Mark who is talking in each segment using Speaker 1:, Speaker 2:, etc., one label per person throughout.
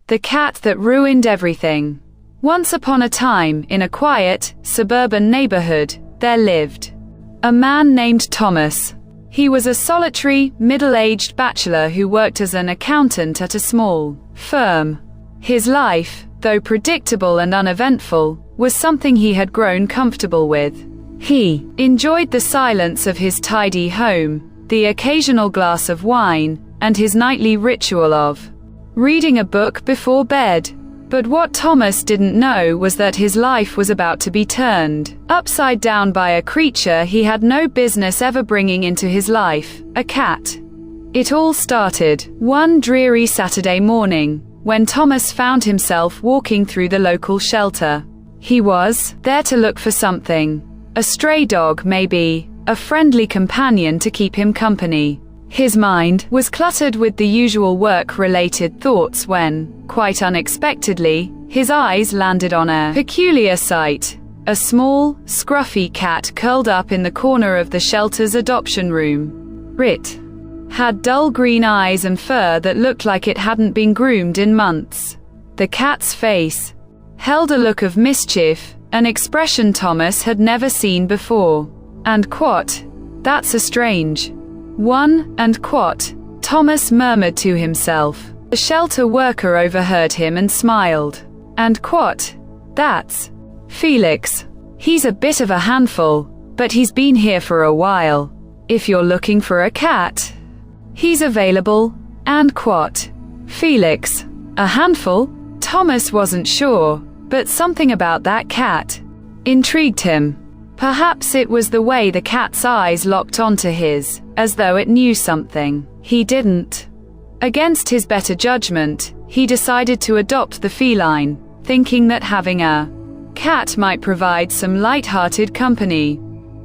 Speaker 1: The cat that ruined everything. Once upon a time, in a quiet, suburban neighborhood, there lived a man named Thomas. He was a solitary, middle-aged bachelor who worked as an accountant at a small firm. His life, though predictable and uneventful, was something he had grown comfortable with. He enjoyed the silence of his tidy home, the occasional glass of wine, and his nightly ritual of reading a book before bed. But what Thomas didn't know was that his life was about to be turned upside down by a creature he had no business ever bringing into his life, a cat. It all started one dreary Saturday morning, when Thomas found himself walking through the local shelter. He was there to look for something. A stray dog, maybe, a friendly companion to keep him company. His mind was cluttered with the usual work-related thoughts when, quite unexpectedly, his eyes landed on a peculiar sight. A small, scruffy cat curled up in the corner of the shelter's adoption room. It had dull green eyes and fur that looked like it hadn't been groomed in months. The cat's face held a look of mischief, an expression Thomas had never seen before. And quot, that's a strange one, and quot, Thomas murmured to himself. The shelter worker overheard him and smiled. And quot, that's Felix. He's a bit of a handful, but he's been here for a while. If you're looking for a cat, he's available. And quot, Felix, a handful? Thomas wasn't sure, but something about that cat intrigued him. Perhaps it was the way the cat's eyes locked onto his, as though it knew something he didn't. Against his better judgment, he decided to adopt the feline, thinking that having a cat might provide some light-hearted company.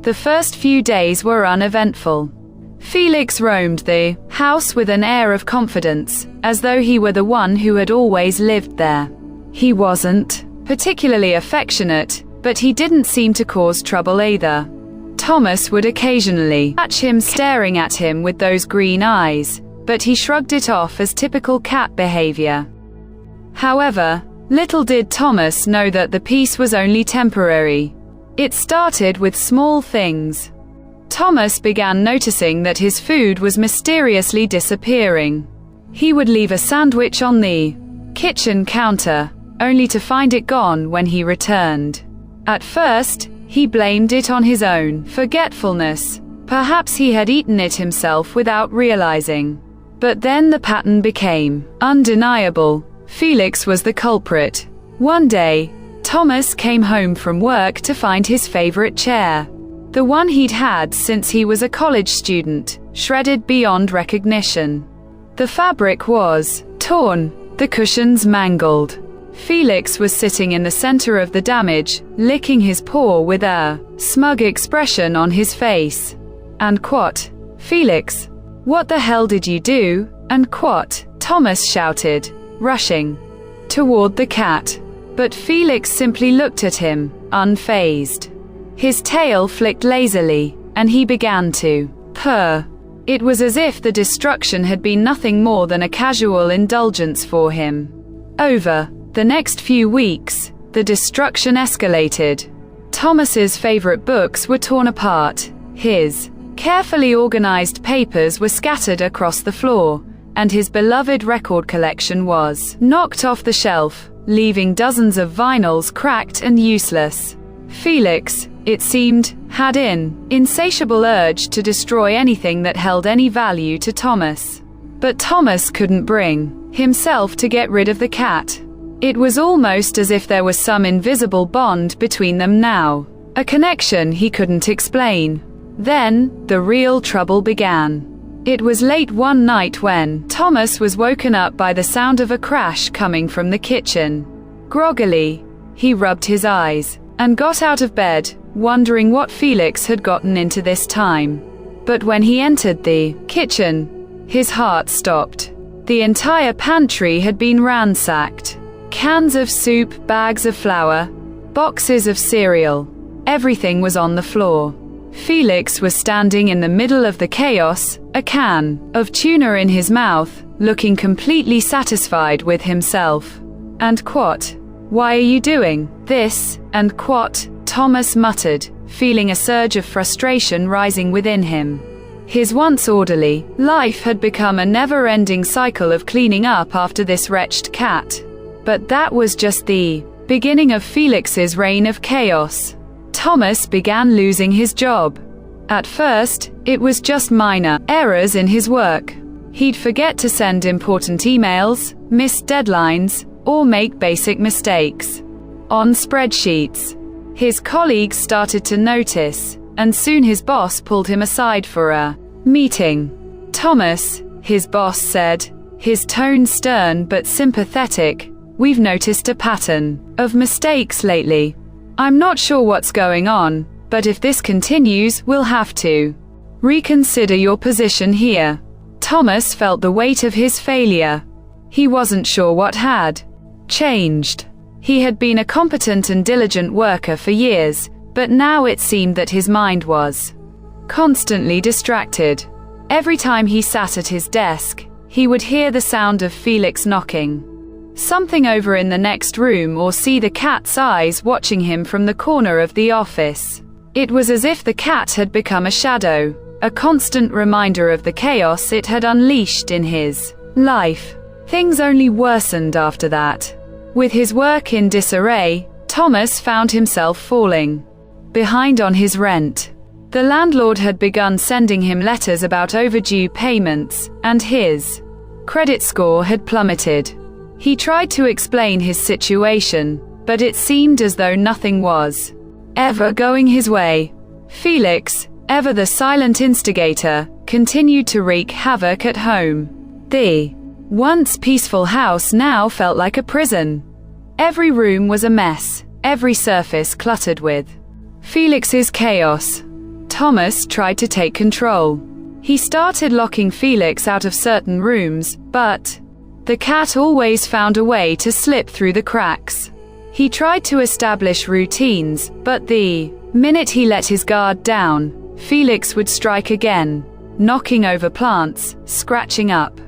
Speaker 1: The first few days were uneventful. Felix roamed the house with an air of confidence, as though he were the one who had always lived there. He wasn't particularly affectionate, but he didn't seem to cause trouble either. Thomas would occasionally catch him staring at him with those green eyes, but he shrugged it off as typical cat behavior. However, little did Thomas know that the peace was only temporary. It started with small things. Thomas began noticing that his food was mysteriously disappearing. He would leave a sandwich on the kitchen counter, only to find it gone when he returned. At first, he blamed it on his own forgetfulness. Perhaps he had eaten it himself without realizing. But then the pattern became undeniable. Felix was the culprit. One day, Thomas came home from work to find his favorite chair, the one he'd had since he was a college student, shredded beyond recognition. The fabric was torn, the cushions mangled. Felix was sitting in the center of the damage, licking his paw with a smug expression on his face. And quot, Felix, what the hell did you do? And quot, Thomas shouted, rushing toward the cat. But Felix simply looked at him, unfazed. His tail flicked lazily, and he began to purr. It was as if the destruction had been nothing more than a casual indulgence for him. Over the next few weeks, the destruction escalated. Thomas's favorite books were torn apart. His carefully organized papers were scattered across the floor, and his beloved record collection was knocked off the shelf, leaving dozens of vinyls cracked and useless. Felix, it seemed, had an insatiable urge to destroy anything that held any value to Thomas. But Thomas couldn't bring himself to get rid of the cat. It was almost as if there was some invisible bond between them now, a connection he couldn't explain. Then, the real trouble began. It was late one night when Thomas was woken up by the sound of a crash coming from the kitchen. Groggily, he rubbed his eyes and got out of bed, wondering what Felix had gotten into this time. But when he entered the kitchen, his heart stopped. The entire pantry had been ransacked. Cans of soup, bags of flour, boxes of cereal. Everything was on the floor. Felix was standing in the middle of the chaos, a can of tuna in his mouth, looking completely satisfied with himself. "And what? Why are you doing this, and what?" Thomas muttered, feeling a surge of frustration rising within him. His once orderly life had become a never-ending cycle of cleaning up after this wretched cat. But that was just the beginning of Felix's reign of chaos. Thomas began losing his job. At first, it was just minor errors in his work. He'd forget to send important emails, miss deadlines, or make basic mistakes on spreadsheets. His colleagues started to notice, and soon his boss pulled him aside for a meeting. "Thomas," his boss said, his tone stern but sympathetic, "we've noticed a pattern of mistakes lately. I'm not sure what's going on, but if this continues, we'll have to reconsider your position here." Thomas felt the weight of his failure. He wasn't sure what had changed. He had been a competent and diligent worker for years, but now it seemed that his mind was constantly distracted. Every time he sat at his desk, he would hear the sound of Felix knocking something over in the next room or see the cat's eyes watching him from the corner of the office. It was as if the cat had become a shadow, a constant reminder of the chaos it had unleashed in his life. Things only worsened after that. With his work in disarray, Thomas found himself falling behind on his rent. The landlord had begun sending him letters about overdue payments, and his credit score had plummeted. He tried to explain his situation, but it seemed as though nothing was ever going his way. Felix, ever the silent instigator, continued to wreak havoc at home. The once peaceful house now felt like a prison. Every room was a mess, every surface cluttered with Felix's chaos. Thomas tried to take control. He started locking Felix out of certain rooms, but the cat always found a way to slip through the cracks. He tried to establish routines, but the minute he let his guard down, Felix would strike again, knocking over plants, scratching up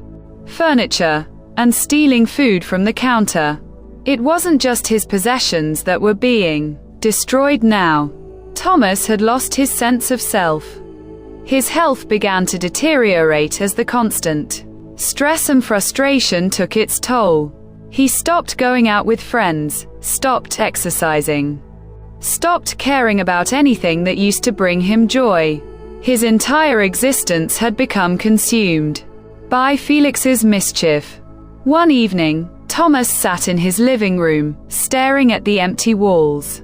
Speaker 1: furniture, and stealing food from the counter. It wasn't just his possessions that were being destroyed now. Thomas had lost his sense of self. His health began to deteriorate as the constant stress and frustration took its toll. He stopped going out with friends, stopped exercising, stopped caring about anything that used to bring him joy. His entire existence had become consumed by Felix's mischief. One evening, Thomas sat in his living room, staring at the empty walls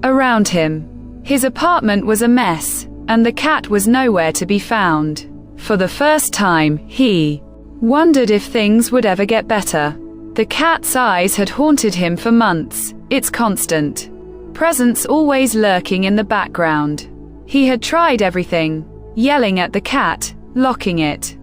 Speaker 1: around him. His apartment was a mess, and the cat was nowhere to be found. For the first time, he wondered if things would ever get better. The cat's eyes had haunted him for months, its constant presence always lurking in the background. He had tried everything, yelling at the cat, locking it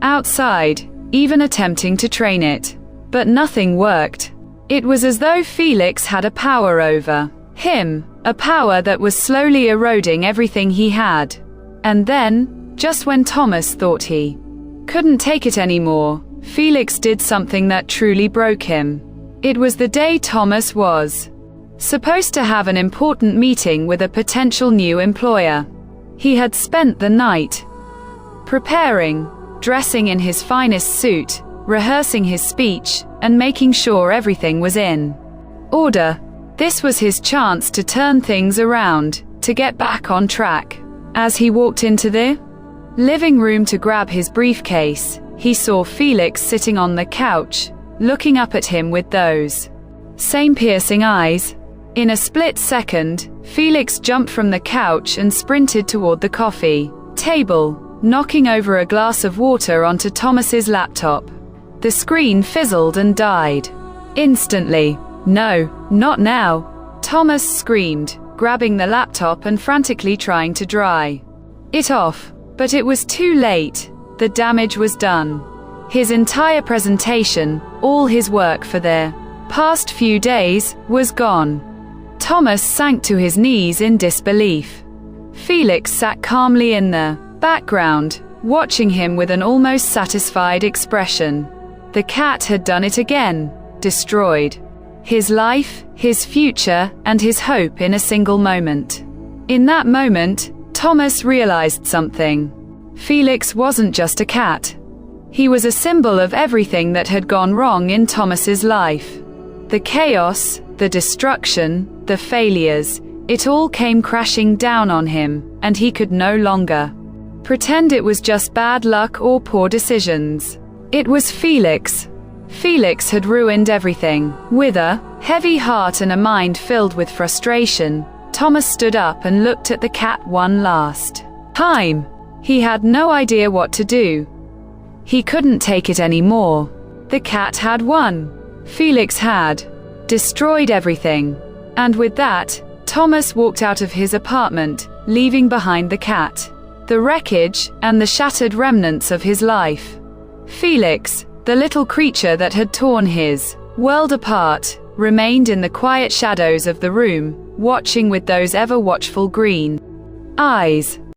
Speaker 1: outside, even attempting to train it. But nothing worked. It was as though Felix had a power over him, a power that was slowly eroding everything he had. And then, just when Thomas thought he couldn't take it anymore, Felix did something that truly broke him. It was the day Thomas was supposed to have an important meeting with a potential new employer. He had spent the night preparing, dressing in his finest suit, rehearsing his speech, and making sure everything was in order. This was his chance to turn things around, to get back on track. As he walked into the living room to grab his briefcase, he saw Felix sitting on the couch, looking up at him with those same piercing eyes. In a split second, Felix jumped from the couch and sprinted toward the coffee table, knocking over a glass of water onto Thomas's laptop. The screen fizzled and died instantly. "No, not now," Thomas screamed, grabbing the laptop and frantically trying to dry it off. But it was too late. The damage was done. His entire presentation, all his work for the past few days, was gone. Thomas sank to his knees in disbelief. Felix sat calmly in the background, watching him with an almost satisfied expression. The cat had done it again, destroyed his life, his future, and his hope in a single moment. In that moment, Thomas realized something. Felix wasn't just a cat. He was a symbol of everything that had gone wrong in Thomas's life. The chaos, the destruction, the failures, it all came crashing down on him, and he could no longer pretend it was just bad luck or poor decisions. It was Felix. Felix had ruined everything. With a heavy heart and a mind filled with frustration, Thomas stood up and looked at the cat one last time. He had no idea what to do. He couldn't take it anymore. The cat had won. Felix had destroyed everything. And with that, Thomas walked out of his apartment, leaving behind the cat, the wreckage, and the shattered remnants of his life. Felix, the little creature that had torn his world apart, remained in the quiet shadows of the room, watching with those ever-watchful green eyes.